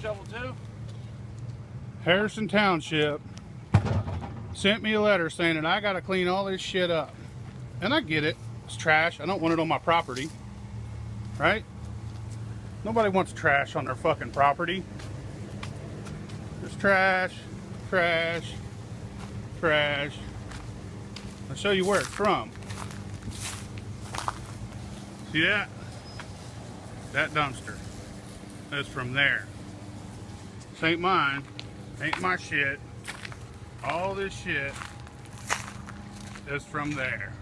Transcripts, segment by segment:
shovel too? Harrison Township sent me a letter saying that I gotta clean all this shit up. And I get it. It's trash. I don't want it on my property. Right? Nobody wants trash on their fucking property. There's trash, trash, trash. I'll show you where it's from. See that? That dumpster. That's from there. This ain't mine. Ain't my shit. All this shit is from there.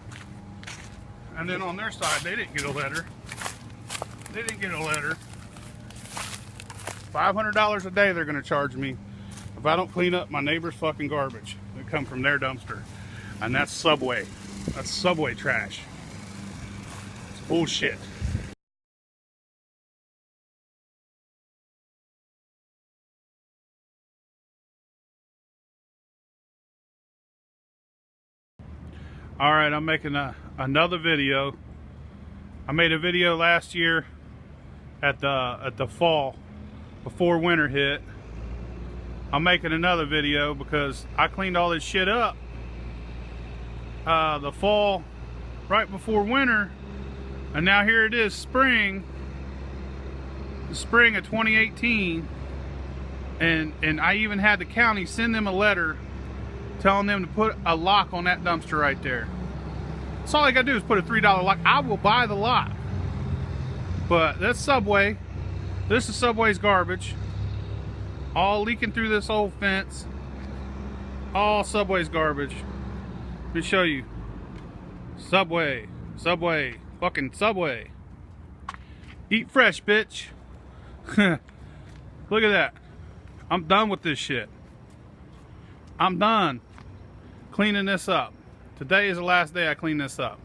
And then on their side, they didn't get a letter. They didn't get a letter. $500 a day they're gonna charge me if I don't clean up my neighbor's fucking garbage that come from their dumpster. And that's Subway. That's Subway trash. It's bullshit. All right, I'm making another video. I made a video last year at the fall before winter hit. I'm making another video because I cleaned all this shit up the fall right before winter, and now here it is spring, the spring of 2018, and I even had the county send them a letter telling them to put a lock on that dumpster right there. So all I gotta do is put a $3 lock. I will buy the lock. But that's Subway. This is Subway's garbage. All leaking through this old fence. All Subway's garbage. Let me show you. Subway. Subway. Fucking Subway. Eat fresh, bitch. Look at that. I'm done with this shit. I'm done cleaning this up. Today is the last day I clean this up.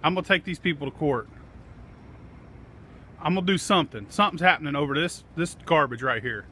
I'm gonna take these people to court. I'm gonna do something. Something's happening over this garbage right here.